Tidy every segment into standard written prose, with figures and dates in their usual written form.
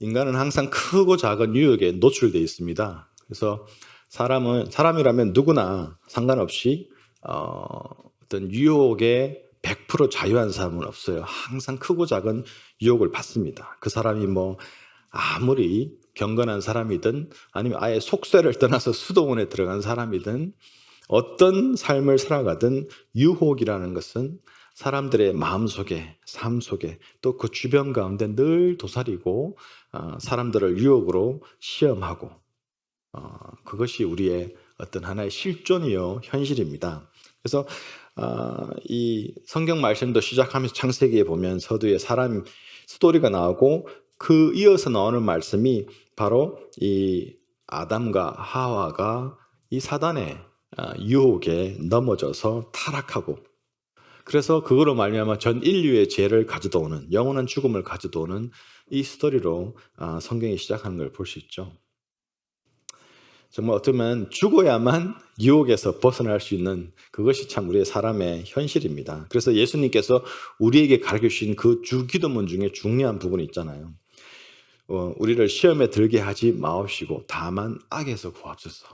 인간은 항상 크고 작은 유혹에 노출되어 있습니다. 그래서 사람이라면 누구나 상관없이 어떤 유혹에 100% 자유한 사람은 없어요. 항상 크고 작은 유혹을 받습니다. 그 사람이 뭐 아무리 경건한 사람이든 아니면 아예 속세를 떠나서 수도원에 들어간 사람이든 어떤 삶을 살아가든 유혹이라는 것은 사람들의 마음속에, 삶 속에 또 그 주변 가운데 늘 도사리고 사람들을 유혹으로 시험하고 그것이 우리의 어떤 하나의 실존이요 현실입니다. 그래서 이 성경 말씀도 시작하면서 창세기에 보면 서두에 사람 스토리가 나오고 그 이어서 나오는 말씀이 바로 이 아담과 하와가 이 사단의 유혹에 넘어져서 타락하고 그래서 그거로 말미암아 전 인류의 죄를 가져다 오는 영원한 죽음을 가져다 오는 이 스토리로 성경이 시작하는 걸 볼 수 있죠. 정말 어쩌면 죽어야만 유혹에서 벗어날 수 있는 그것이 참 우리의 사람의 현실입니다. 그래서 예수님께서 우리에게 가르쳐 주신 그 주기도문 중에 중요한 부분이 있잖아요. 우리를 시험에 들게 하지 마옵시고 다만 악에서 구하옵소서.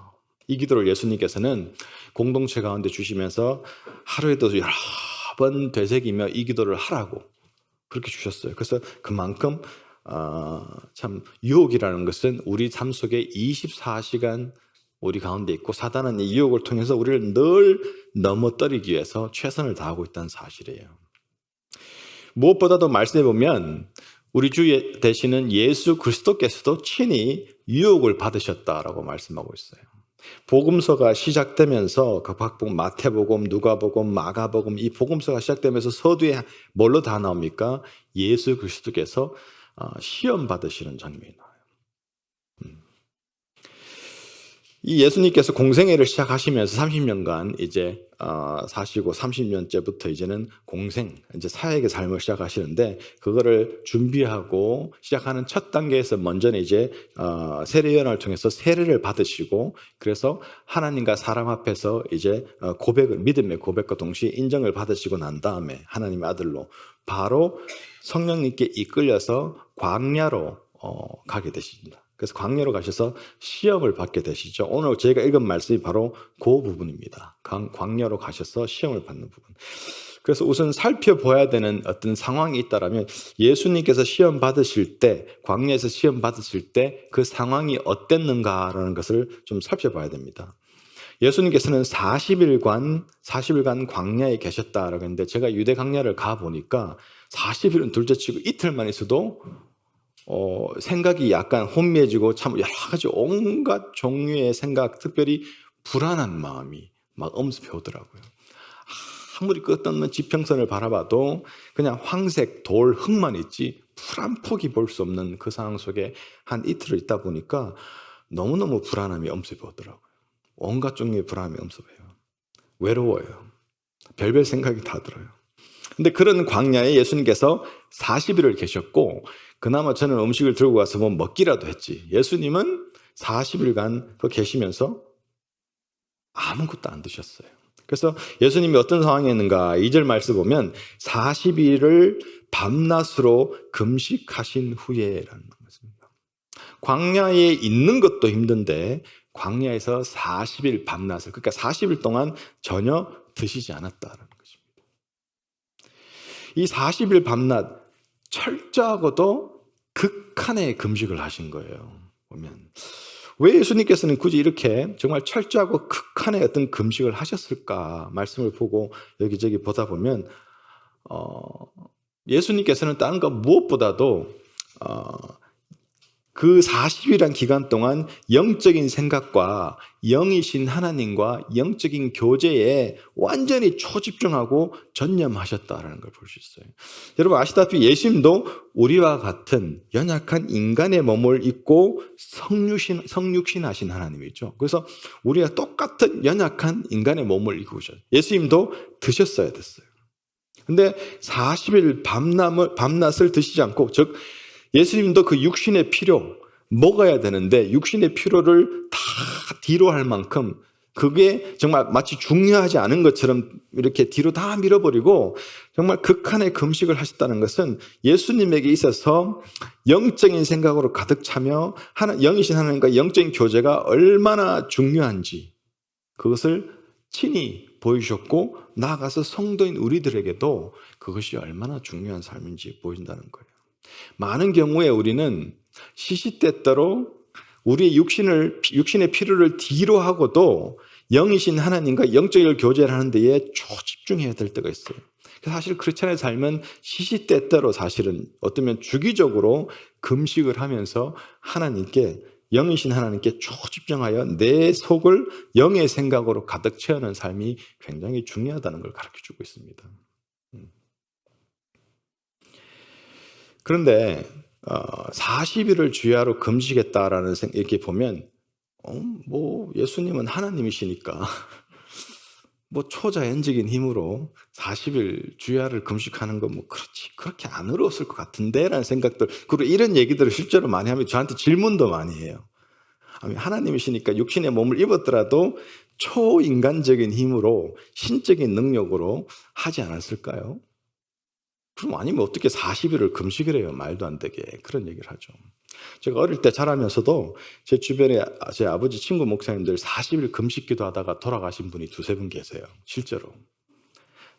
이 기도를 예수님께서는 공동체 가운데 주시면서 하루에도 여러 번 되새기며 이 기도를 하라고 그렇게 주셨어요. 그래서 그만큼 참 유혹이라는 것은 우리 삶 속에 24시간 우리 가운데 있고 사단은 이 유혹을 통해서 우리를 늘 넘어뜨리기 위해서 최선을 다하고 있다는 사실이에요. 무엇보다도 말씀해 보면 우리 주 되시는 예수 그리스도께서도 친히 유혹을 받으셨다라고 말씀하고 있어요. 복음서가 시작되면서 그 박복음, 마태복음, 누가복음, 마가복음 이 복음서가 시작되면서 서두에 뭘로 다 나옵니까? 예수 그리스도께서 시험 받으시는 장면이 나와요. 이 예수님께서 공생애를 시작하시면서 30년간 이제 사시고 30년째부터 이제는 공생, 이제 사역의 삶을 시작하시는데 그거를 준비하고 시작하는 첫 단계에서 먼저는 이제 세례요한을 통해서 세례를 받으시고 그래서 하나님과 사람 앞에서 이제 고백을 믿음의 고백과 동시에 인정을 받으시고 난 다음에 하나님의 아들로 바로 성령님께 이끌려서 광야로 가게 되십니다. 그래서 광야로 가셔서 시험을 받게 되시죠. 오늘 저희가 읽은 말씀이 바로 그 부분입니다. 광야로 가셔서 시험을 받는 부분. 그래서 우선 살펴봐야 되는 어떤 상황이 있다라면 예수님께서 시험 받으실 때, 광야에서 시험 받으실 때 그 상황이 어땠는가라는 것을 좀 살펴봐야 됩니다. 예수님께서는 40일간 광야에 계셨다라고 했는데 제가 유대 광야를 가보니까 40일은 둘째치고 이틀만 있어도 생각이 약간 혼미해지고 참 여러 가지 온갖 종류의 생각, 특별히 불안한 마음이 막 엄습해 오더라고요. 아무리 끝없는 지평선을 바라봐도 그냥 황색, 돌, 흙만 있지 풀 한 폭이 볼 수 없는 그 상황 속에 한 이틀을 있다 보니까 너무너무 불안함이 엄습해 오더라고요. 온갖 종류의 불안함이 엄습해요. 외로워요. 별별 생각이 다 들어요. 근데 그런 광야에 예수님께서 40일을 계셨고 그나마 저는 음식을 들고 가서 뭐 먹기라도 했지. 예수님은 40일간 계시면서 아무것도 안 드셨어요. 그래서 예수님이 어떤 상황이었는가 2절 말씀 보면 40일을 밤낮으로 금식하신 후에라는 것입니다. 광야에 있는 것도 힘든데 광야에서 40일 밤낮을 그러니까 40일 동안 전혀 드시지 않았다는 것입니다. 이 40일 밤낮 철저하고도 극한의 금식을 하신 거예요. 보면 왜 예수님께서는 굳이 이렇게 정말 철저하고 극한의 어떤 금식을 하셨을까 말씀을 보고 여기저기 보다 보면 예수님께서는 다른 것 무엇보다도 그 40일이란 기간 동안 영적인 생각과 영이신 하나님과 영적인 교제에 완전히 초집중하고 전념하셨다는 걸 볼 수 있어요. 여러분 아시다시피 예수님도 우리와 같은 연약한 인간의 몸을 입고 성육신하신 하나님이죠. 그래서 우리가 똑같은 연약한 인간의 몸을 입고 오셨어요. 예수님도 드셨어야 됐어요. 근데 40일 밤낮을 드시지 않고 즉 예수님도 그 육신의 필요 먹어야 되는데 육신의 필요를 다 뒤로 할 만큼 그게 정말 마치 중요하지 않은 것처럼 이렇게 뒤로 다 밀어버리고 정말 극한의 금식을 하셨다는 것은 예수님에게 있어서 영적인 생각으로 가득 차며 영이신 하나님과 영적인 교제가 얼마나 중요한지 그것을 친히 보여주셨고 나아가서 성도인 우리들에게도 그것이 얼마나 중요한 삶인지 보여준다는 거예요. 많은 경우에 우리는 시시때때로 우리의 육신의 필요를 뒤로 하고도 영이신 하나님과 영적인 교제를 하는 데에 초집중해야 될 때가 있어요. 사실 크리스찬의 삶은 시시때때로 사실은 어쩌면 주기적으로 금식을 하면서 영이신 하나님께 초집중하여 내 속을 영의 생각으로 가득 채우는 삶이 굉장히 중요하다는 걸 가르쳐주고 있습니다. 그런데 40일을 주야로 금식했다라는 이렇게 보면 뭐 예수님은 하나님이시니까 뭐 초자연적인 힘으로 40일 주야를 금식하는 건 뭐 그렇게 안 어려웠을 것 같은데라는 생각들, 그리고 이런 얘기들을 실제로 많이 하면 저한테 질문도 많이 해요. 하나님이시니까 육신의 몸을 입었더라도 초인간적인 힘으로 신적인 능력으로 하지 않았을까요? 그럼 아니면 어떻게 40일을 금식을 해요? 말도 안 되게 그런 얘기를 하죠. 제가 어릴 때 자라면서도 제 주변에 제 아버지 친구 목사님들 40일 금식 기도하다가 돌아가신 분이 두세 분 계세요. 실제로.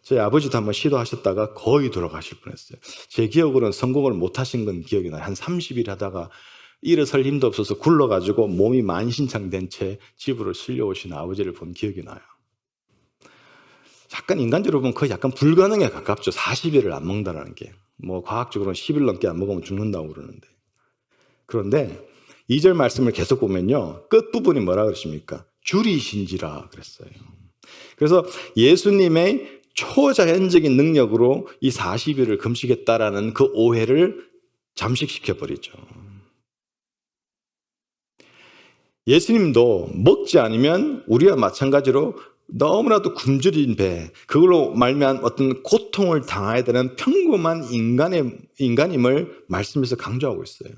제 아버지도 한번 시도하셨다가 거의 돌아가실 뻔했어요. 제 기억으로는 성공을 못 하신 건 기억이 나요. 한 30일 하다가 일어설 힘도 없어서 굴러가지고 몸이 만신창된 채 집으로 실려오신 아버지를 본 기억이 나요. 약간 인간적으로 보면 거의 약간 불가능에 가깝죠. 40일을 안 먹는다는 게. 뭐 과학적으로는 10일 넘게 안 먹으면 죽는다고 그러는데. 그런데 2절 말씀을 계속 보면요. 끝부분이 뭐라 그러십니까? 줄이신지라 그랬어요. 그래서 예수님의 초자연적인 능력으로 이 40일을 금식했다라는 그 오해를 잠식시켜버리죠. 예수님도 먹지 않으면 우리와 마찬가지로 너무나도 굶주린 배, 그걸로 말미암은 어떤 고통을 당해야 되는 평범한 인간임을 말씀에서 강조하고 있어요.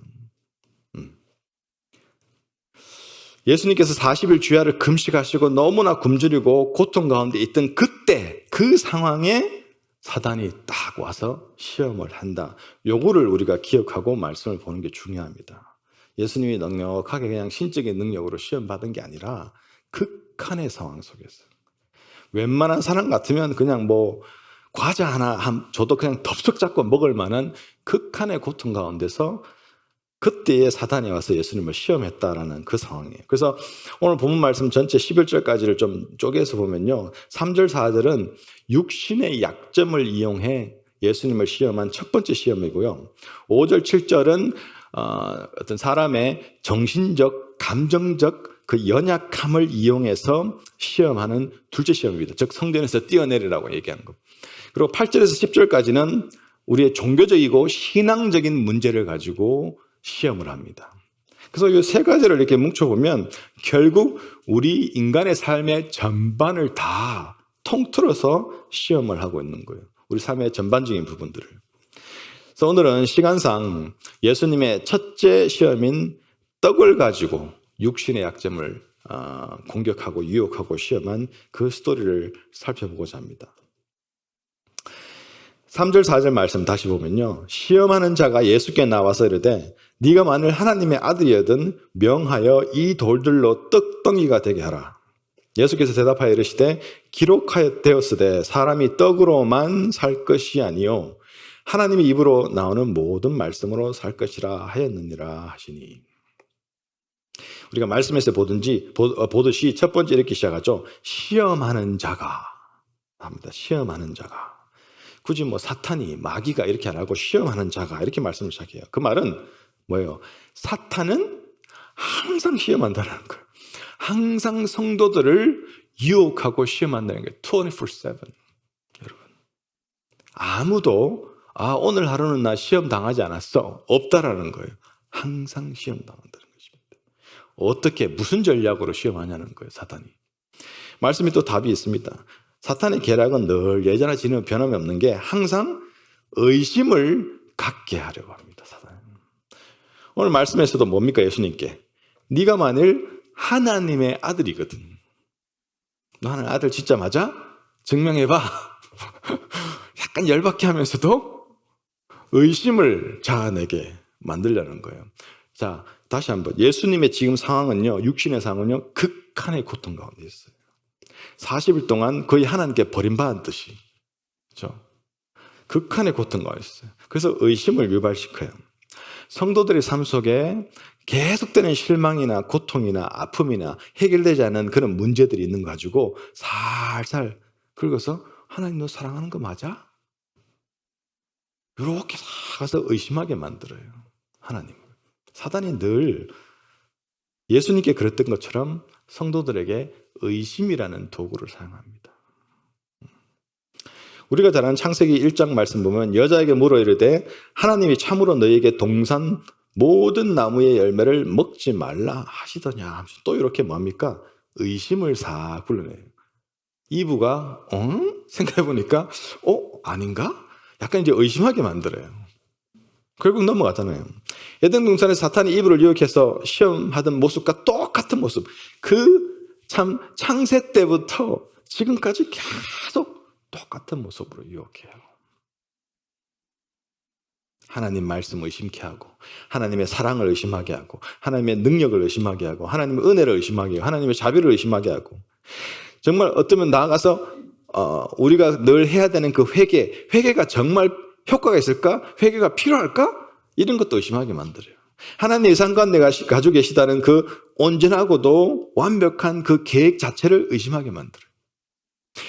예수님께서 40일 주야를 금식하시고 너무나 굶주리고 고통 가운데 있던 그때 그 상황에 사단이 딱 와서 시험을 한다. 요거를 우리가 기억하고 말씀을 보는 게 중요합니다. 예수님이 넉넉하게 그냥 신적인 능력으로 시험 받은 게 아니라 극한의 상황 속에서 웬만한 사람 같으면 그냥 뭐 과자 하나 줘도 그냥 덥석 잡고 먹을 만한 극한의 고통 가운데서 그때에 사단이 와서 예수님을 시험했다라는 그 상황이에요. 그래서 오늘 본문 말씀 전체 11절까지를 좀 쪼개서 보면요. 3절, 4절은 육신의 약점을 이용해 예수님을 시험한 첫 번째 시험이고요. 5절, 7절은 어떤 사람의 정신적, 감정적 그 연약함을 이용해서 시험하는 둘째 시험입니다. 즉 성전에서 뛰어내리라고 얘기하는 것. 그리고 8절에서 10절까지는 우리의 종교적이고 신앙적인 문제를 가지고 시험을 합니다. 그래서 이 세 가지를 이렇게 뭉쳐보면 결국 우리 인간의 삶의 전반을 다 통틀어서 시험을 하고 있는 거예요. 우리 삶의 전반적인 부분들을. 그래서 오늘은 시간상 예수님의 첫째 시험인 떡을 가지고 육신의 약점을 공격하고 유혹하고 시험한 그 스토리를 살펴보고자 합니다. 3절 4절 말씀 다시 보면요. 시험하는 자가 예수께 나와서 이르되 네가 만일 하나님의 아들이거든 명하여 이 돌들로 떡덩이가 되게 하라. 예수께서 대답하여 이르시되 기록하였되었으되 사람이 떡으로만 살 것이 아니요 하나님의 입으로 나오는 모든 말씀으로 살 것이라 하였느니라 하시니. 우리가 말씀에서 보듯이 첫 번째 이렇게 시작하죠. 시험하는 자가 합니다. 시험하는 자가. 굳이 뭐 사탄이 마귀가 이렇게 안 하고 시험하는 자가 이렇게 말씀을 시작해요. 그 말은 뭐예요? 사탄은 항상 시험한다는 거예요. 항상 성도들을 유혹하고 시험한다는 거예요. 24/7. 여러분, 아무도 오늘 하루는 나 시험 당하지 않았어 없다라는 거예요. 항상 시험 당한다는 것입니다. 어떻게 무슨 전략으로 시험하냐는 거예요. 사탄이. 말씀이 또 답이 있습니다. 사탄의 계략은 늘 예전에 지는 변함이 없는 게 항상 의심을 갖게 하려고 합니다. 사탄은. 오늘 말씀에서도 뭡니까? 예수님께 네가 만일 하나님의 아들이거든 너 하나님 아들 진짜 맞아? 증명해봐. 약간 열받게 하면서도 의심을 자아내게 만들려는 거예요. 자, 다시 한번. 예수님의 지금 상황은요, 육신의 상황은요, 극한의 고통 가운데 있어요. 40일 동안 거의 하나님께 버림받은 듯이. 그렇죠? 극한의 고통 가운데 있어요. 그래서 의심을 유발시켜요. 성도들의 삶 속에 계속되는 실망이나 고통이나 아픔이나 해결되지 않은 그런 문제들이 있는 거 가지고 살살 긁어서 하나님 너 사랑하는 거 맞아? 이렇게 가서 의심하게 만들어요. 하나님. 사단이 늘 예수님께 그랬던 것처럼 성도들에게 의심이라는 도구를 사용합니다. 우리가 잘 아는 창세기 1장 말씀 보면 여자에게 물어 이르되 하나님이 참으로 너희에게 동산 모든 나무의 열매를 먹지 말라 하시더냐. 또 이렇게 뭡니까? 의심을 싹 불러내요. 이브가 생각해 보니까 아닌가? 약간 이제 의심하게 만들어요. 결국 넘어가잖아요. 에덴 동산에 사탄이 이브를 유혹해서 시험하던 모습과 똑같은 모습. 그 참 창세 때부터 지금까지 계속 똑같은 모습으로 유혹해요. 하나님 말씀 의심케 하고 하나님의 사랑을 의심하게 하고 하나님의 능력을 의심하게 하고 하나님의 은혜를 의심하게 하고 하나님의 자비를 의심하게 하고 정말 어쩌면 나아가서 우리가 늘 해야 되는 그 회개가 정말 효과가 있을까? 회개가 필요할까? 이런 것도 의심하게 만들어요. 하나님의 예산관에 가지고 계시다는 그 온전하고도 완벽한 그 계획 자체를 의심하게 만들어요.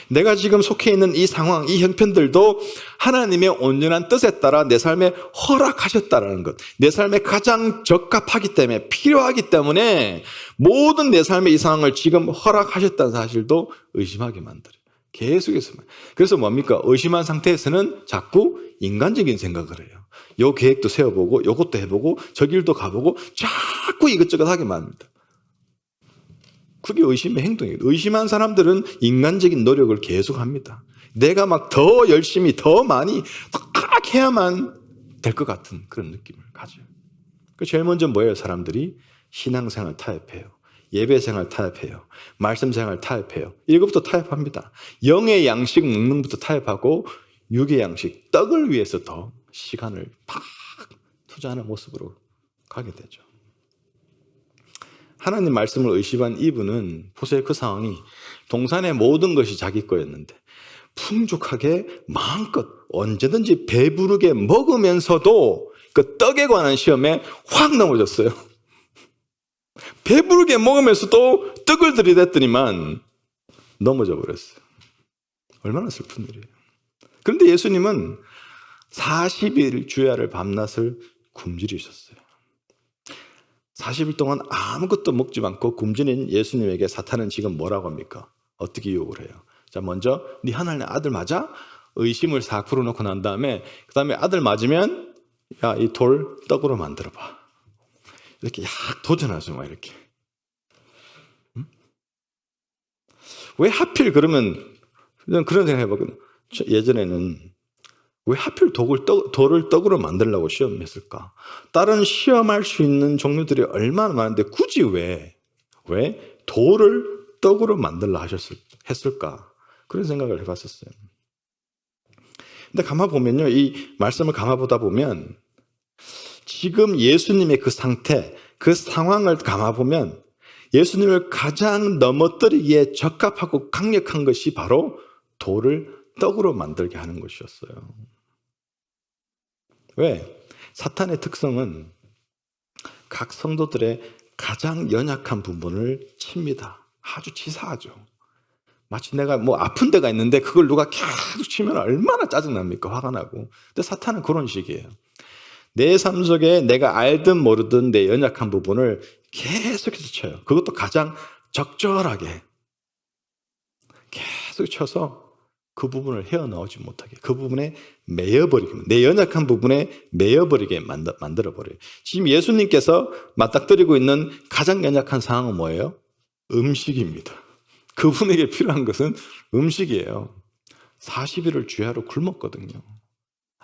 내가 지금 속해 있는 이 상황, 이 형편들도 하나님의 온전한 뜻에 따라 내 삶에 허락하셨다라는 것. 내 삶에 가장 적합하기 때문에, 필요하기 때문에 모든 내 삶의 이 상황을 지금 허락하셨다는 사실도 의심하게 만들어요. 계속해서. 그래서 뭡니까? 의심한 상태에서는 자꾸 인간적인 생각을 해요. 요 계획도 세워보고, 요것도 해보고, 저 길도 가보고, 자꾸 이것저것 하게 만듭니다. 그게 의심의 행동이에요. 의심한 사람들은 인간적인 노력을 계속합니다. 내가 막 더 열심히, 더 많이, 더 해야만 될 것 같은 그런 느낌을 가져요. 제일 먼저 뭐예요? 사람들이 신앙생활 타협해요. 예배생활 타협해요. 말씀생활 타협해요. 이것부터 타협합니다. 영의 양식 먹는 것부터 타협하고 육의 양식, 떡을 위해서 더 시간을 팍 투자하는 모습으로 가게 되죠. 하나님 말씀을 의심한 이브는 보세요. 그 상황이 동산의 모든 것이 자기 거였는데 풍족하게 마음껏 언제든지 배부르게 먹으면서도 그 떡에 관한 시험에 확 넘어졌어요. 배부르게 먹으면서도 떡을 들이댔더니만 넘어져 버렸어요. 얼마나 슬픈 일이에요. 그런데 예수님은 40일 주야를 밤낮을 굶주리셨어요. 40일 동안 아무것도 먹지 않고 굶주린 예수님에게 사탄은 지금 뭐라고 합니까? 어떻게 유혹을 해요? 자, 먼저 네 하나님의 아들 맞아? 의심을 싹 풀어놓고 난 다음에 그 다음에 아들 맞으면 야, 이 돌 떡으로 만들어봐. 이렇게 약 도전하죠, 막 이렇게. 응? 왜 하필 그러면 그런 생각 해봤거든요. 예전에는 왜 하필 돌을 떡으로 만들려고 시험했을까? 다른 시험할 수 있는 종류들이 얼마나 많은데 굳이 왜 돌을 떡으로 만들려 했을까? 그런 생각을 해봤었어요. 근데 가만 보면요, 이 말씀을 가만 보다 보면 지금 예수님의 그 상태, 그 상황을 가만 보면 예수님을 가장 넘어뜨리기에 적합하고 강력한 것이 바로 돌을 떡으로 만들게 하는 것이었어요. 왜? 사탄의 특성은 각 성도들의 가장 연약한 부분을 칩니다. 아주 치사하죠. 마치 내가 뭐 아픈 데가 있는데 그걸 누가 계속 치면 얼마나 짜증납니까? 화가 나고. 근데 사탄은 그런 식이에요. 내 삶 속에 내가 알든 모르든 내 연약한 부분을 계속해서 쳐요. 그것도 가장 적절하게 계속 쳐서 그 부분을 헤어나오지 못하게, 그 부분에 매여버리게, 내 연약한 부분에 매여버리게 만들어버려요. 지금 예수님께서 맞닥뜨리고 있는 가장 연약한 상황은 뭐예요? 음식입니다. 그분에게 필요한 것은 음식이에요. 40일을 주야로 굶었거든요.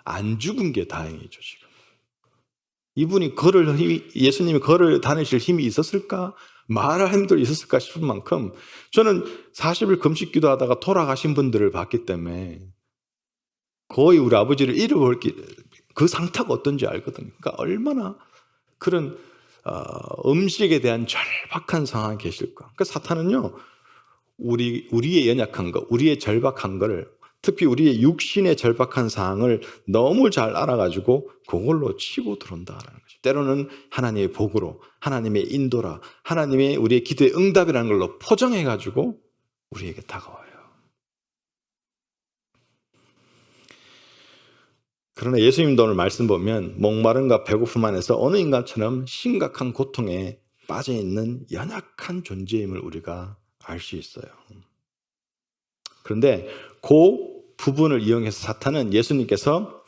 안 죽은 게 다행이죠, 지금. 이분이 예수님이 걸을 다니실 힘이 있었을까? 말할 힘도 있었을까 싶을 만큼 저는 40일 금식 기도하다가 돌아가신 분들을 봤기 때문에 거의 우리 아버지를 잃어버릴 그 상태가 어떤지 알거든요. 그러니까 얼마나 그런 음식에 대한 절박한 상황에 계실까. 그러니까 사탄은요, 우리의 연약한 것, 우리의 절박한 거를, 특히 우리의 육신의 절박한 상황을 너무 잘 알아가지고 그걸로 치고 들어온다라는 거죠. 때로는 하나님의 복으로, 하나님의 인도라, 하나님의 우리의 기도의 응답이라는 걸로 포장해가지고 우리에게 다가와요. 그러나 예수님도 오늘 말씀 보면 목마름과 배고픔 안에서 어느 인간처럼 심각한 고통에 빠져있는 연약한 존재임을 우리가 알 수 있어요. 그런데 그 부분을 이용해서 사탄은 예수님께서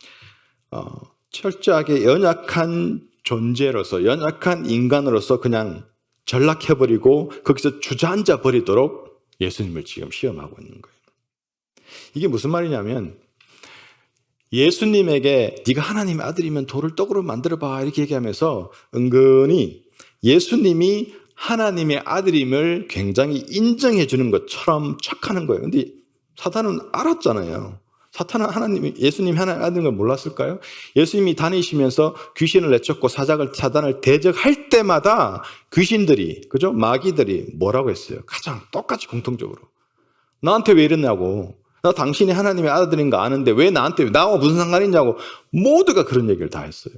철저하게 연약한 존재로서, 연약한 인간으로서 그냥 전락해버리고 거기서 주저앉아 버리도록 예수님을 지금 시험하고 있는 거예요. 이게 무슨 말이냐면 예수님에게 네가 하나님의 아들이면 돌을 떡으로 만들어봐 이렇게 얘기하면서 은근히 예수님이 하나님의 아들임을 굉장히 인정해 주는 것처럼 척하는 거예요. 근데 사탄은 알았잖아요. 사탄은 예수님이 하나님의 아들인 걸 몰랐을까요? 예수님이 다니시면서 귀신을 내쫓고 사단을 대적할 때마다 귀신들이, 그죠? 마귀들이 뭐라고 했어요? 가장 똑같이 공통적으로. 나한테 왜 이러냐고. 나 당신이 하나님의 아들인 거 아는데 왜 나와 무슨 상관이냐고 모두가 그런 얘기를 다 했어요.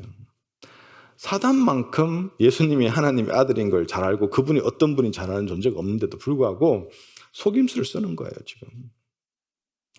사단만큼 예수님이 하나님의 아들인 걸 잘 알고 그분이 어떤 분이 잘 아는 존재가 없는데도 불구하고 속임수를 쓰는 거예요, 지금.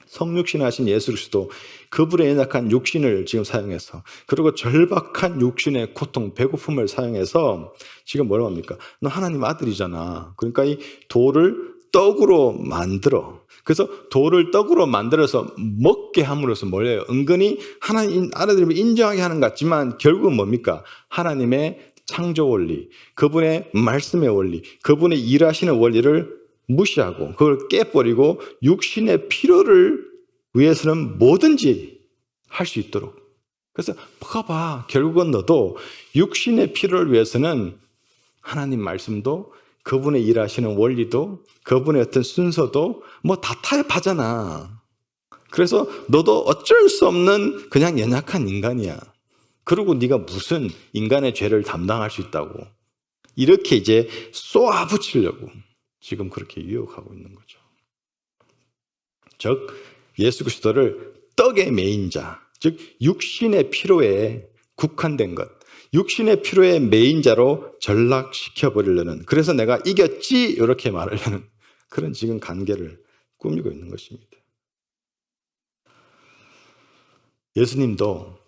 성육신 하신 예수 그리스도 그분의 연약한 육신을 지금 사용해서 그리고 절박한 육신의 고통, 배고픔을 사용해서 지금 뭐라고 합니까? 너 하나님 아들이잖아. 그러니까 이 돌을 떡으로 만들어. 그래서 돌을 떡으로 만들어서 먹게 함으로써 뭐예요? 은근히 하나님 아들임을 인정하게 하는 것 같지만 결국은 뭡니까? 하나님의 창조 원리, 그분의 말씀의 원리, 그분의 일하시는 원리를 무시하고 그걸 깨버리고 육신의 필요를 위해서는 뭐든지 할 수 있도록. 그래서 봐봐, 결국은 너도 육신의 필요를 위해서는 하나님 말씀도 그분의 일하시는 원리도 그분의 어떤 순서도 뭐 다 타협하잖아. 그래서 너도 어쩔 수 없는 그냥 연약한 인간이야. 그리고 네가 무슨 인간의 죄를 담당할 수 있다고 이렇게 이제 쏘아붙이려고 지금 그렇게 유혹하고 있는 거죠. 즉 예수 그리스도를 떡의 메인자, 즉 육신의 필요에 국한된 것, 육신의 필요의 메인자로 전락시켜버리려는, 그래서 내가 이겼지 이렇게 말하려는 그런 지금 관계를 꾸미고 있는 것입니다. 예수님도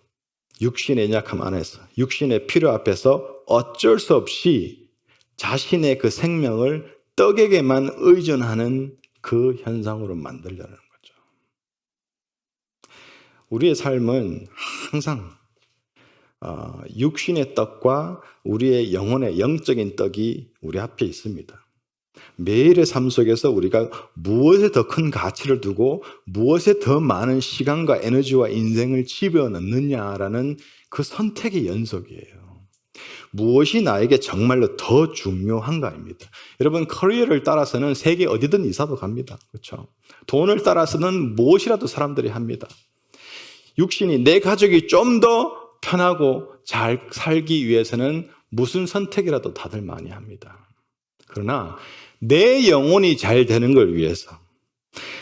육신의 연약함 안에서, 육신의 필요 앞에서 어쩔 수 없이 자신의 그 생명을 떡에게만 의존하는 그 현상으로 만들려는 거죠. 우리의 삶은 항상 육신의 떡과 우리의 영혼의 영적인 떡이 우리 앞에 있습니다. 매일의 삶 속에서 우리가 무엇에 더 큰 가치를 두고 무엇에 더 많은 시간과 에너지와 인생을 집어넣느냐라는 그 선택의 연속이에요. 무엇이 나에게 정말로 더 중요한가입니다. 여러분, 커리어를 따라서는 세계 어디든 이사도 갑니다. 그렇죠? 돈을 따라서는 무엇이라도 사람들이 합니다. 육신이, 내 가족이 좀 더 편하고 잘 살기 위해서는 무슨 선택이라도 다들 많이 합니다. 그러나 내 영혼이 잘 되는 걸 위해서,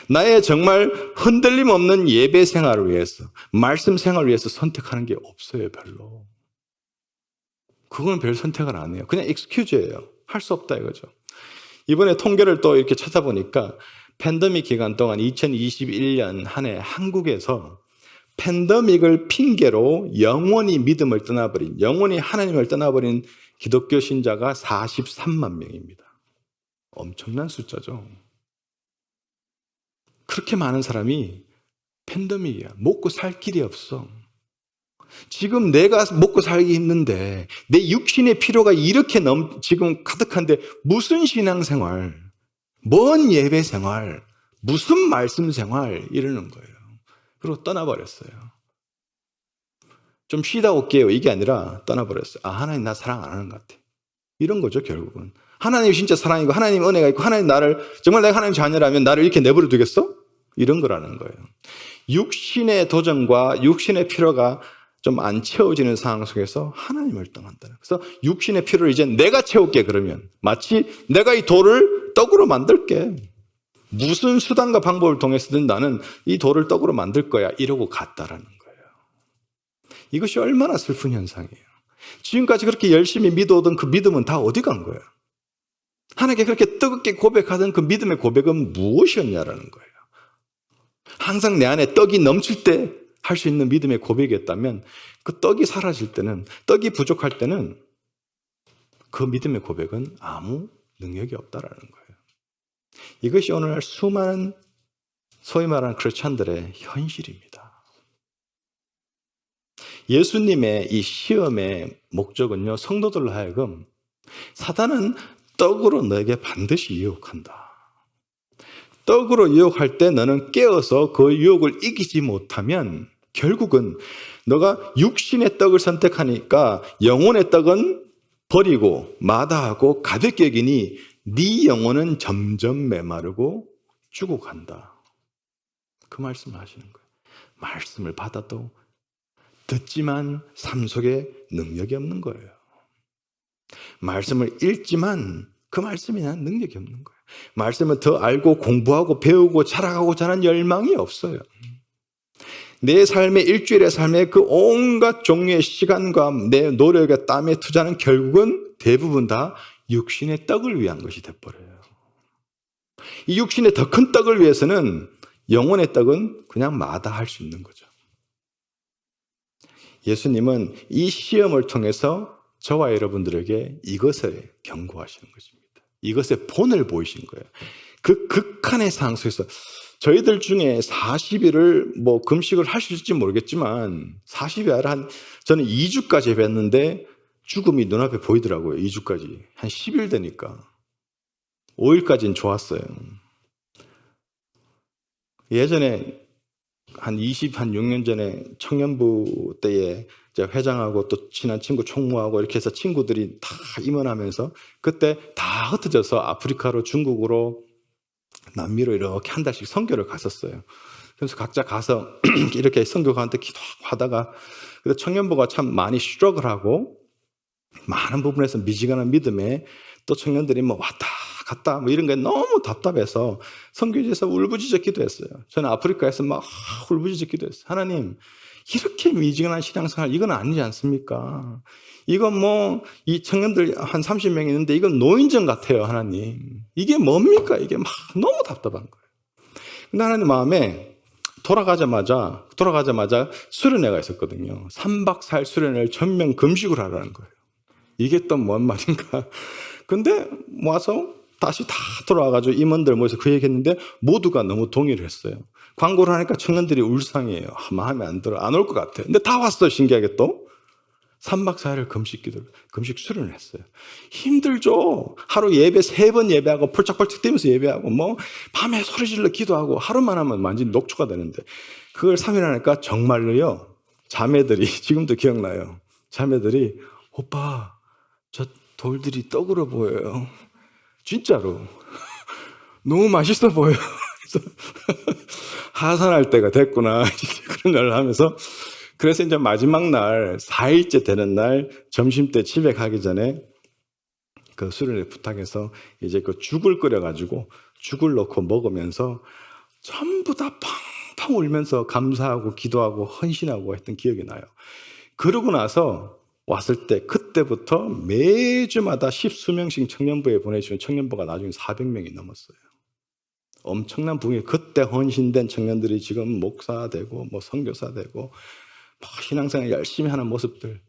나의 정말 흔들림 없는 예배 생활을 위해서, 말씀 생활을 위해서 선택하는 게 없어요, 별로. 그건 별 선택을 안 해요. 그냥 익스큐즈예요. 할 수 없다 이거죠. 이번에 통계를 또 이렇게 찾아보니까 팬데믹 기간 동안 2021년 한 해 한국에서 팬데믹을 핑계로 영원히 믿음을 떠나버린, 영원히 하나님을 떠나버린 기독교 신자가 43만 명입니다. 엄청난 숫자죠. 그렇게 많은 사람이 팬데믹이야. 먹고 살 길이 없어. 지금 내가 먹고 살기 힘든데 내 육신의 필요가 이렇게 지금 가득한데 무슨 신앙생활, 뭔 예배생활, 무슨 말씀생활 이러는 거예요. 그리고 떠나버렸어요. 좀 쉬다 올게요 이게 아니라 떠나버렸어요. 하나님 나 사랑 안 하는 것 같아. 이런 거죠 결국은. 하나님이 진짜 사랑이고 하나님 은혜가 있고 하나님 나를 정말 내가 하나님 자녀라면 나를 이렇게 내버려 두겠어? 이런 거라는 거예요. 육신의 도전과 육신의 필요가 좀 안 채워지는 상황 속에서 하나님을 떠난다. 그래서 육신의 필요를 이제 내가 채울게. 그러면 마치 내가 이 돌을 떡으로 만들게. 무슨 수단과 방법을 통해서든 나는 이 돌을 떡으로 만들 거야. 이러고 갔다라는 거예요. 이것이 얼마나 슬픈 현상이에요. 지금까지 그렇게 열심히 믿어오던 그 믿음은 다 어디 간 거예요? 하나님께 그렇게 뜨겁게 고백하던 그 믿음의 고백은 무엇이었냐라는 거예요. 항상 내 안에 떡이 넘칠 때 할 수 있는 믿음의 고백이었다면 그 떡이 사라질 때는, 떡이 부족할 때는 그 믿음의 고백은 아무 능력이 없다라는 거예요. 이것이 오늘날 수많은 소위 말하는 크리스찬들의 현실입니다. 예수님의 이 시험의 목적은요, 성도들로 하여금 사단은 떡으로 너에게 반드시 유혹한다. 떡으로 유혹할 때 너는 깨어서 그 유혹을 이기지 못하면 결국은 너가 육신의 떡을 선택하니까 영혼의 떡은 버리고 마다하고 가볍게 여기니 네 영혼은 점점 메마르고 죽어간다. 그 말씀을 하시는 거예요. 말씀을 받아도 듣지만 삶 속에 능력이 없는 거예요. 말씀을 읽지만 그 말씀에 대한 능력이 없는 거예요. 말씀을 더 알고 공부하고 배우고 자라가고자 하는 열망이 없어요. 내 삶의 일주일의 삶의 그 온갖 종류의 시간과 내 노력의 땀의 투자는 결국은 대부분 다 육신의 떡을 위한 것이 돼버려요. 이 육신의 더 큰 떡을 위해서는 영혼의 떡은 그냥 마다할 수 있는 거죠. 예수님은 이 시험을 통해서 저와 여러분들에게 이것을 경고하시는 것입니다. 이것의 본을 보이신 거예요. 그 극한의 상황 속에서 저희들 중에 40일을 뭐 금식을 하실지 모르겠지만 40일 저는 2주까지 뵀는데 죽음이 눈앞에 보이더라고요. 2주까지. 한 10일 되니까. 5일까지는 좋았어요. 예전에 한 6년 전에 청년부 때에 회장하고 또 친한 친구 총무하고 이렇게 해서 친구들이 다 임원하면서 그때 다 흩어져서 아프리카로 중국으로 남미로 이렇게 한 달씩 선교를 갔었어요. 그래서 각자 가서 이렇게 선교 가는데 기도하고 하다가 청년부가 참 많이 스트러글하고 많은 부분에서 미지근한 믿음에 또 청년들이 뭐 왔다 갔다 뭐 이런 게 너무 답답해서 선교지에서 울부짖어 기도했어요. 저는 아프리카에서 막 울부짖어 기도했어요. 하나님, 이렇게 미지근한 신앙생활 이건 아니지 않습니까? 이건 뭐 이 청년들 한 30명 있는데 이건 노인정 같아요. 하나님, 이게 뭡니까? 이게 막 너무 답답한 거예요. 근데 하나님 마음에 돌아가자마자 수련회가 있었거든요. 3박 4일 수련회를 전면 금식을 하라는 거예요. 이게 또 뭔 말인가? 근데 와서 다시 다 돌아와가지고 임원들 모여서 그 얘기했는데 모두가 너무 동의를 했어요. 광고를 하니까 청년들이 울상이에요. 마음에 안 들어. 안 올 것 같아. 근데 다 왔어. 신기하게 또. 3박 4일을 금식 수련을 했어요. 힘들죠. 하루 예배 3번 예배하고 펄짝펄짝 뛰면서 예배하고 뭐 밤에 소리질러 기도하고 하루만 하면 완전히 녹초가 되는데 그걸 3일 하니까 정말로요. 자매들이 지금도 기억나요. 자매들이 오빠 저 돌들이 떡으로 보여요. 진짜로. 너무 맛있어 보여요. 그래서 하산할 때가 됐구나. 그런 걸 하면서 그래서 이제 마지막 날 4일째 되는 날 점심 때 집에 가기 전에 그 수련회 부탁해서 이제 그 죽을 끓여가지고 죽을 넣고 먹으면서 전부 다 팡팡 울면서 감사하고 기도하고 헌신하고 했던 기억이 나요. 그러고 나서 왔을 때 그때부터 매주마다 10수명씩 청년부에 보내주는 청년부가 나중에 400명이 넘었어요. 엄청난 부흥이 그때 헌신된 청년들이 지금 목사 되고 뭐 선교사 되고 신앙생활 열심히 하는 모습들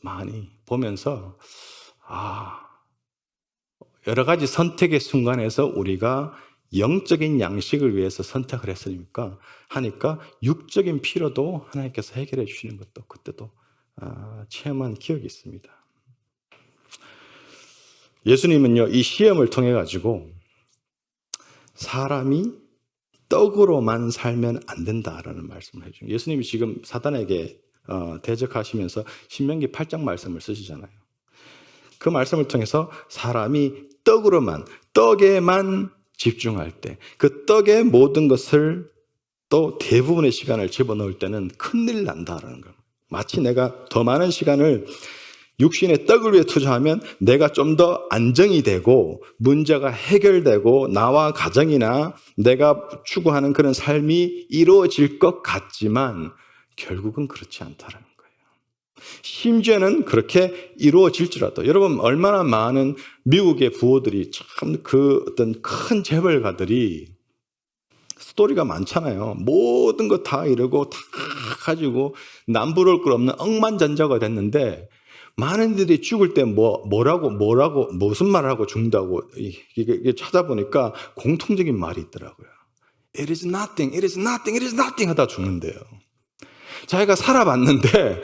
많이 보면서 여러 가지 선택의 순간에서 우리가 영적인 양식을 위해서 선택을 했으니까 하니까 육적인 필요도 하나님께서 해결해 주시는 것도 그때도 체험한 기억이 있습니다. 예수님은요, 이 시험을 통해 가지고 사람이 떡으로만 살면 안 된다라는 말씀을 해주죠. 예수님이 지금 사단에게 대적하시면서 신명기 8장 말씀을 쓰시잖아요. 그 말씀을 통해서 사람이 떡으로만, 떡에만 집중할 때, 그 떡의 모든 것을 또 대부분의 시간을 집어넣을 때는 큰일 난다라는 거예요. 마치 내가 더 많은 시간을 육신의 떡을 위해 투자하면 내가 좀 더 안정이 되고 문제가 해결되고 나와 가정이나 내가 추구하는 그런 삶이 이루어질 것 같지만 결국은 그렇지 않다는 거예요. 심지어는 그렇게 이루어질지라도 여러분 얼마나 많은 미국의 부호들이 참 그 어떤 큰 재벌가들이 스토리가 많잖아요. 모든 거 다 이루고 다 가지고 남부러울 것 없는 억만장자가 됐는데 많은 이들이 죽을 때 뭐라고 무슨 말을 하고 죽는다고 이게 찾아보니까 공통적인 말이 있더라고요. It is nothing, it is nothing, it is nothing 하다 죽는데요. 자기가 살아봤는데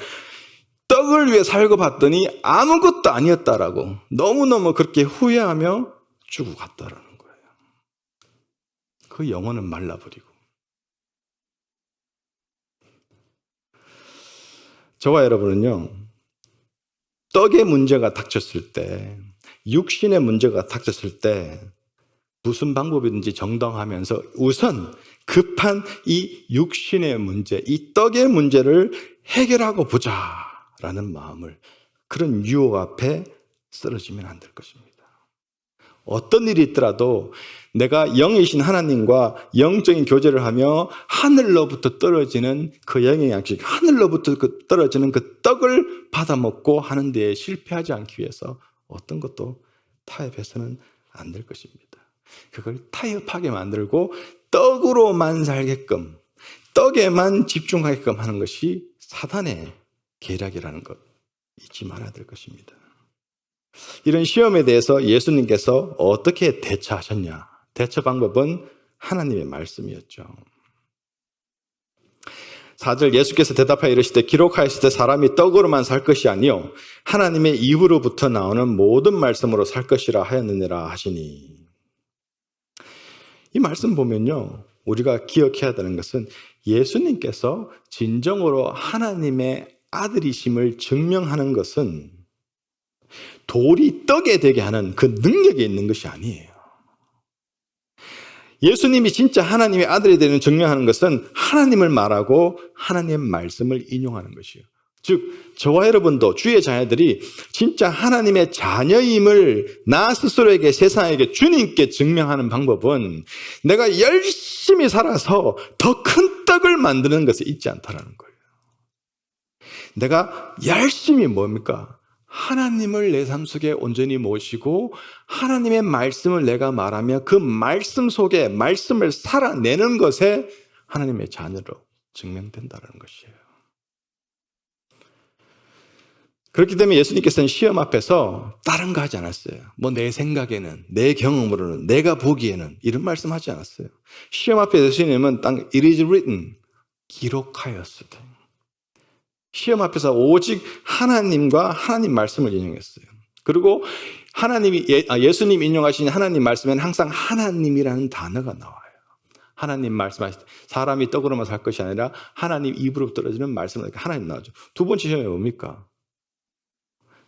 떡을 위해 살고 봤더니 아무것도 아니었다라고 너무너무 그렇게 후회하며 죽어갔다라는 거예요. 그 영혼은 말라버리고. 저와 여러분은요, 떡의 문제가 닥쳤을 때, 육신의 문제가 닥쳤을 때 무슨 방법이든지 정당하면서 우선 급한 이 육신의 문제, 이 떡의 문제를 해결하고 보자라는 마음을, 그런 유혹 앞에 쓰러지면 안 될 것입니다. 어떤 일이 있더라도 내가 영이신 하나님과 영적인 교제를 하며 하늘로부터 떨어지는 그 영의 양식, 하늘로부터 떨어지는 그 떡을 받아먹고 하는 데에 실패하지 않기 위해서 어떤 것도 타협해서는 안 될 것입니다. 그걸 타협하게 만들고 떡으로만 살게끔, 떡에만 집중하게끔 하는 것이 사단의 계략이라는 것 잊지 말아야 될 것입니다. 이런 시험에 대해서 예수님께서 어떻게 대처하셨냐? 대처 방법은 하나님의 말씀이었죠. 4절 예수께서 대답하여 이르시되 기록하였을 사람이 떡으로만 살 것이 아니요 하나님의 입으로부터 나오는 모든 말씀으로 살 것이라 하였느니라 하시니. 이 말씀 보면요, 우리가 기억해야 되는 것은 예수님께서 진정으로 하나님의 아들이심을 증명하는 것은 돌이 떡에 되게 하는 그 능력이 있는 것이 아니에요. 예수님이 진짜 하나님의 아들이 되는 증명하는 것은 하나님을 말하고 하나님의 말씀을 인용하는 것이에요. 즉 저와 여러분도 주의 자녀들이 진짜 하나님의 자녀임을 나 스스로에게, 세상에게, 주님께 증명하는 방법은 내가 열심히 살아서 더 큰 떡을 만드는 것에 있지 않다는 거예요. 내가 열심히 뭡니까? 하나님을 내 삶 속에 온전히 모시고 하나님의 말씀을 내가 말하며 그 말씀 속에 말씀을 살아내는 것에 하나님의 자녀로 증명된다는 것이에요. 그렇기 때문에 예수님께서는 시험 앞에서 다른 거 하지 않았어요. 내 생각에는, 내 경험으로는, 내가 보기에는 이런 말씀하지 않았어요. 시험 앞에 예수님은 It is written, 기록하였으되. 시험 앞에서 오직 하나님과 하나님 말씀을 인용했어요. 그리고 예수님 인용하신 하나님 말씀에는 항상 하나님이라는 단어가 나와요. 하나님 말씀하실 때 사람이 떡으로만 살 것이 아니라 하나님 입으로 떨어지는 말씀을 하나님 나오죠. 두 번째 시험이 뭡니까?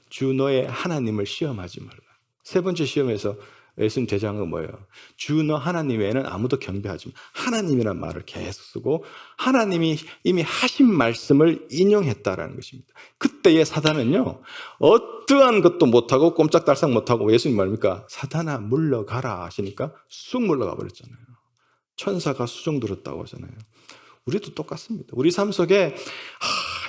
주 너의 하나님을 시험하지 말라. 세 번째 시험에서 예수님 대장은 건 뭐예요? 주 너 하나님 외에는 아무도 경배하지 마. 하나님이라는 말을 계속 쓰고 하나님이 이미 하신 말씀을 인용했다라는 것입니다. 그때의 사단은요, 어떠한 것도 못하고 꼼짝달싹 못하고 예수님 말입니까? 사단아 물러가라 하시니까 쑥 물러가 버렸잖아요. 천사가 수종 들었다고 하잖아요. 우리도 똑같습니다. 우리 삶 속에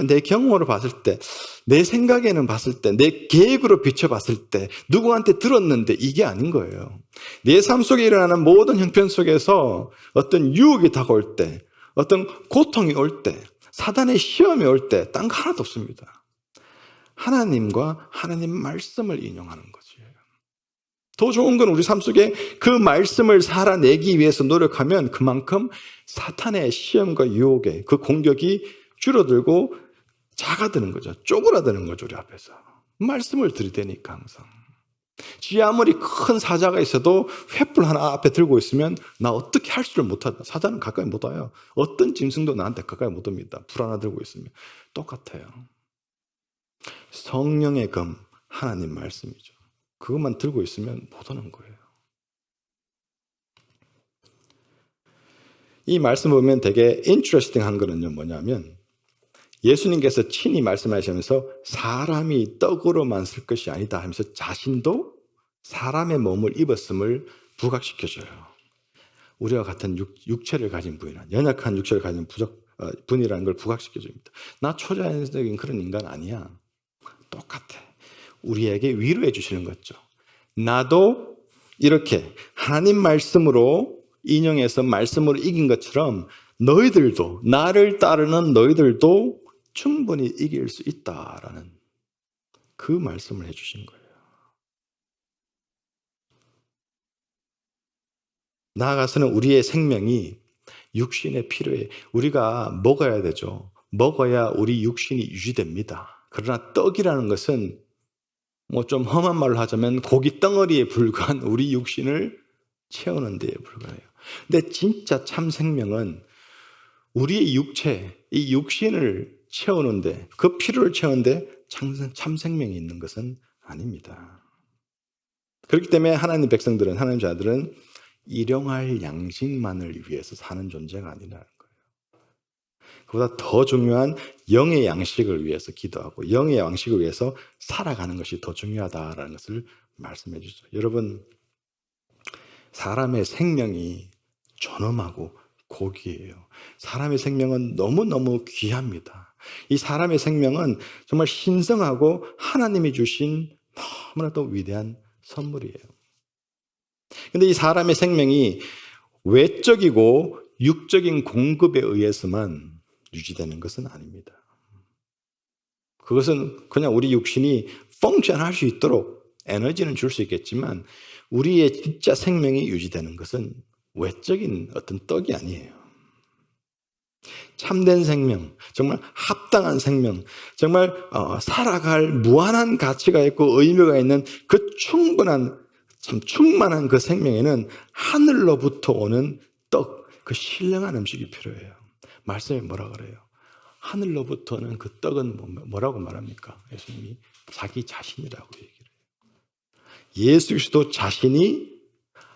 내 경험으로 봤을 때, 내 생각에는 봤을 때, 내 계획으로 비춰봤을 때 누구한테 들었는데 이게 아닌 거예요. 내 삶 속에 일어나는 모든 형편 속에서 어떤 유혹이 다가올 때, 어떤 고통이 올 때, 사단의 시험이 올 때 딴 거 하나도 없습니다. 하나님과 하나님 말씀을 인용하는 거죠. 더 좋은 건 우리 삶 속에 그 말씀을 살아내기 위해서 노력하면 그만큼 사탄의 시험과 유혹에 그 공격이 줄어들고 작아드는 거죠. 쪼그라드는 거죠, 우리 앞에서. 말씀을 들이대니까 항상. 지 아무리 큰 사자가 있어도 횃불 하나 앞에 들고 있으면 나 어떻게 할 수를 못하다. 사자는 가까이 못 와요. 어떤 짐승도 나한테 가까이 못 옵니다. 불 하나 들고 있으면. 똑같아요. 성령의 검, 하나님 말씀이죠. 그것만 들고 있으면 못 오는 거예요. 이 말씀 보면 되게 인트레스팅한 거는요, 뭐냐면 예수님께서 친히 말씀하시면서 사람이 떡으로만 살 것이 아니다 하면서 자신도 사람의 몸을 입었음을 부각시켜줘요. 우리와 같은 육체를 가진 분이란, 연약한 육체를 가진 분이라는 걸 부각시켜줍니다. 나 초자연적인 그런 인간 아니야. 똑같아. 우리에게 위로해 주시는 거죠. 나도 이렇게 하나님 말씀으로 인용해서 말씀으로 이긴 것처럼 너희들도, 나를 따르는 너희들도 충분히 이길 수 있다라는 그 말씀을 해주신 거예요. 나아가서는 우리의 생명이 육신에 필요해. 우리가 먹어야 되죠. 먹어야 우리 육신이 유지됩니다. 그러나 떡이라는 것은 뭐 좀 험한 말로 하자면 고기 덩어리에 불과한 우리 육신을 채우는 데에 불과해요. 근데 진짜 참 생명은 우리의 육체, 이 육신을 채우는데, 그 필요를 채우는데 참 생명이 있는 것은 아닙니다. 그렇기 때문에 하나님 백성들은, 하나님 자들은 일용할 양식만을 위해서 사는 존재가 아니라는 거예요. 그보다 더 중요한 영의 양식을 위해서 기도하고 영의 양식을 위해서 살아가는 것이 더 중요하다라는 것을 말씀해 주죠. 여러분, 사람의 생명이 존엄하고 고귀해요. 사람의 생명은 너무너무 귀합니다. 이 사람의 생명은 정말 신성하고 하나님이 주신 너무나도 위대한 선물이에요. 그런데 이 사람의 생명이 외적이고 육적인 공급에 의해서만 유지되는 것은 아닙니다. 그것은 그냥 우리 육신이 펑션할 수 있도록 에너지는 줄 수 있겠지만 우리의 진짜 생명이 유지되는 것은 외적인 어떤 떡이 아니에요. 참된 생명, 정말 합당한 생명, 정말 살아갈 무한한 가치가 있고 의미가 있는 그 충분한, 참 충만한 그 생명에는 하늘로부터 오는 떡, 그 신령한 음식이 필요해요. 말씀에 뭐라 그래요? 하늘로부터는 그 떡은 뭐라고 말합니까? 예수님이 자기 자신이라고 얘기를 해요. 예수 그리스도 자신이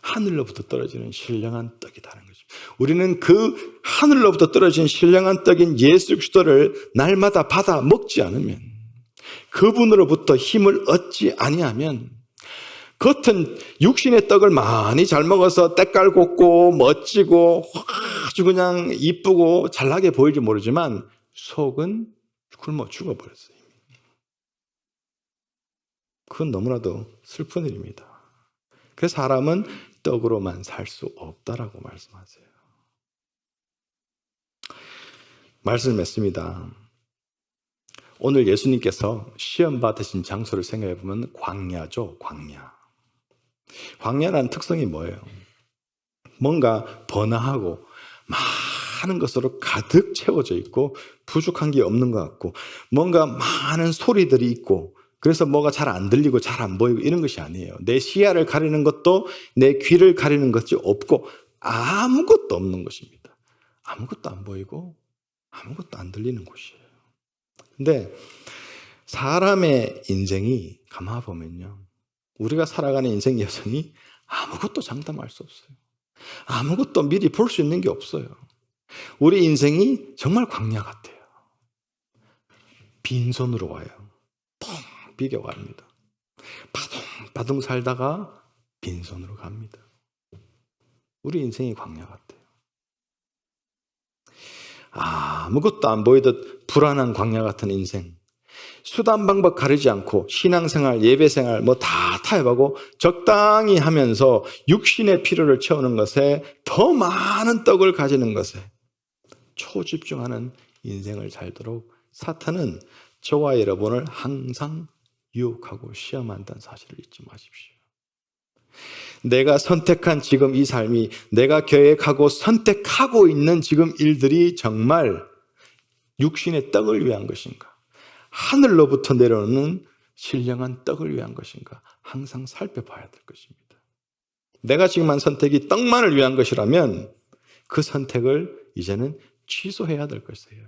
하늘로부터 떨어지는 신령한 떡이다는 거죠. 우리는 그 하늘로부터 떨어진 신령한 떡인 예수 그리스도를 날마다 받아 먹지 않으면, 그분으로부터 힘을 얻지 아니하면 겉은 육신의 떡을 많이 잘 먹어서 때깔 곱고 멋지고 아주 그냥 이쁘고 잘나게 보일지 모르지만 속은 굶어 죽어버렸어요. 그건 너무나도 슬픈 일입니다. 그래서 사람은 떡으로만 살 수 없다라고 말씀하세요. 말씀을 맺습니다. 오늘 예수님께서 시험 받으신 장소를 생각해 보면 광야죠, 광야. 광야라는 특성이 뭐예요? 뭔가 번화하고 많은 것으로 가득 채워져 있고 부족한 게 없는 것 같고 뭔가 많은 소리들이 있고 그래서 뭐가 잘 안 들리고 잘 안 보이고 이런 것이 아니에요. 내 시야를 가리는 것도 내 귀를 가리는 것이 없고 아무것도 없는 것입니다. 아무것도 안 보이고 아무것도 안 들리는 곳이에요. 근데 사람의 인생이 가만 보면요, 우리가 살아가는 인생 여정이 아무것도 장담할 수 없어요. 아무것도 미리 볼 수 있는 게 없어요. 우리 인생이 정말 광야 같아요. 빈손으로 와요. 텅 비겨갑니다. 바둥바둥 살다가 빈손으로 갑니다. 우리 인생이 광야 같아요. 아무것도 안 보이듯 불안한 광야 같은 인생. 수단 방법 가리지 않고 신앙생활, 예배생활 뭐 다 타협하고 적당히 하면서 육신의 필요를 채우는 것에, 더 많은 떡을 가지는 것에 초집중하는 인생을 살도록 사탄은 저와 여러분을 항상 유혹하고 시험한다는 사실을 잊지 마십시오. 내가 선택한 지금 이 삶이, 내가 계획하고 선택하고 있는 지금 일들이 정말 육신의 떡을 위한 것인가, 하늘로부터 내려오는 신령한 떡을 위한 것인가 항상 살펴봐야 될 것입니다. 내가 지금 한 선택이 떡만을 위한 것이라면 그 선택을 이제는 취소해야 될 것이에요.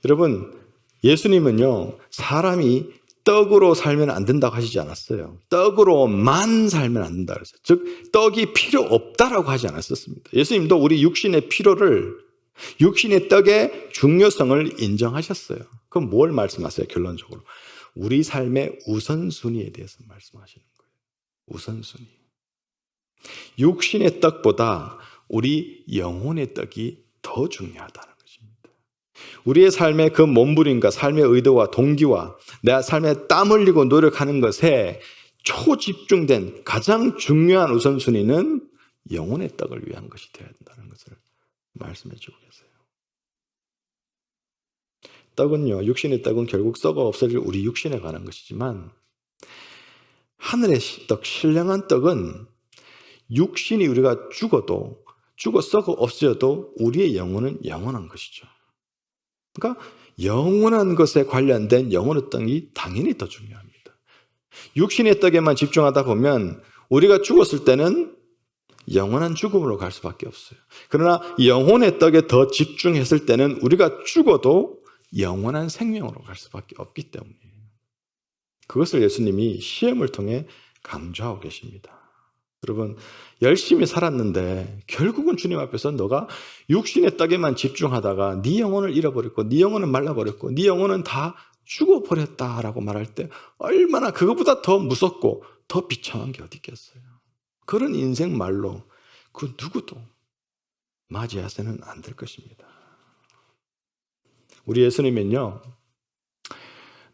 여러분, 예수님은요, 사람이 떡으로 살면 안 된다고 하시지 않았어요. 떡으로만 살면 안 된다고 했어요. 즉 떡이 필요 없다라고 하지 않았었습니다. 예수님도 우리 육신의 필요를, 육신의 떡의 중요성을 인정하셨어요. 그럼 뭘 말씀하세요? 결론적으로 우리 삶의 우선순위에 대해서 말씀하시는 거예요. 우선순위. 육신의 떡보다 우리 영혼의 떡이 더 중요하다는 것입니다. 우리의 삶의 그 몸부림과 삶의 의도와 동기와 내 삶에 땀 흘리고 노력하는 것에 초집중된 가장 중요한 우선순위는 영혼의 떡을 위한 것이 되어야 된다는 것을 말씀해 주고 계세요. 떡은요, 육신의 떡은 결국 썩어 없어질 우리 육신에 관한 것이지만 하늘의 떡, 신령한 떡은 육신이 우리가 죽어 썩어 없어져도 우리의 영혼은 영원한 것이죠. 그러니까 영원한 것에 관련된 영혼의 떡이 당연히 더 중요합니다. 육신의 떡에만 집중하다 보면 우리가 죽었을 때는 영원한 죽음으로 갈 수밖에 없어요. 그러나 영혼의 떡에 더 집중했을 때는 우리가 죽어도 영원한 생명으로 갈 수밖에 없기 때문이에요. 그것을 예수님이 시험을 통해 강조하고 계십니다. 여러분, 열심히 살았는데 결국은 주님 앞에서 너가 육신의 떡에만 집중하다가 네 영혼을 잃어버렸고 네 영혼은 말라버렸고 네 영혼은 다 죽어버렸다라고 말할 때 얼마나 그것보다 더 무섭고 더 비참한 게 어디 있겠어요. 그런 인생 말로 그 누구도 맞이해서는 안 될 것입니다. 우리 예수님은요,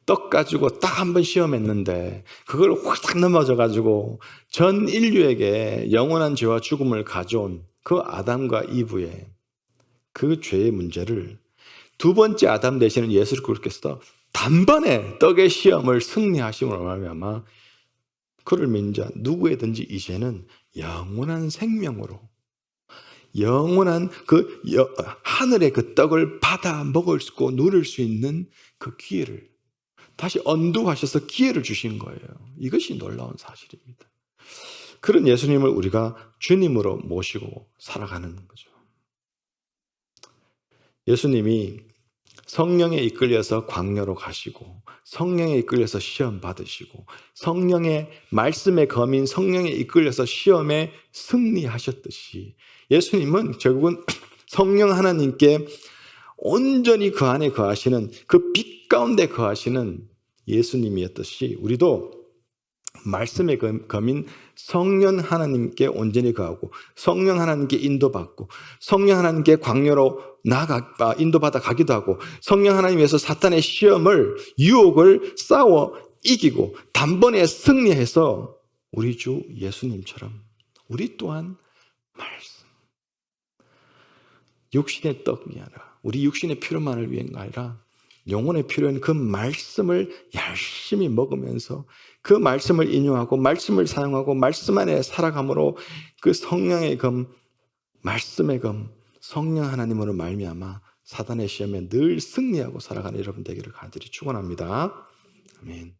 떡 가지고 딱 한 번 시험했는데 그걸 확 넘어져가지고 전 인류에게 영원한 죄와 죽음을 가져온 그 아담과 이브의 그 죄의 문제를 두 번째 아담 되시는 예수 그리스도께서 단번에 떡의 시험을 승리하심으로 말미암아 그를 믿는 자 누구에든지 이제는 영원한 생명으로 영원한 그 하늘의 그 떡을 받아 먹을 수 있고 누릴 수 있는 그 기회를 다시 언도하셔서 기회를 주신 거예요. 이것이 놀라운 사실입니다. 그런 예수님을 우리가 주님으로 모시고 살아가는 거죠. 예수님이 성령에 이끌려서 광야로 가시고 성령에 이끌려서 시험 받으시고 성령의 말씀의 검인 성령에 이끌려서 시험에 승리하셨듯이 예수님은 결국은 성령 하나님께 온전히 그 안에 거하시는 그 빛 가운데 거하시는 예수님이었듯이 우리도 말씀의 검인 성령 하나님께 온전히 거하고 성령 하나님께 인도받고 성령 하나님께 광야로 인도받아 가기도 하고 성령 하나님에서 사탄의 시험을 유혹을 싸워 이기고 단번에 승리해서 우리 주 예수님처럼 우리 또한 말씀 육신의 떡이 아니라 우리 육신의 필요만을 위한가 아니라 영혼의 필요한 그 말씀을 열심히 먹으면서 그 말씀을 인용하고 말씀을 사용하고 말씀 안에 살아감으로 그 성령의 검, 말씀의 검, 성령 하나님으로 말미암아 사단의 시험에 늘 승리하고 살아가는 여러분 되기를 간절히 축원합니다. 아멘.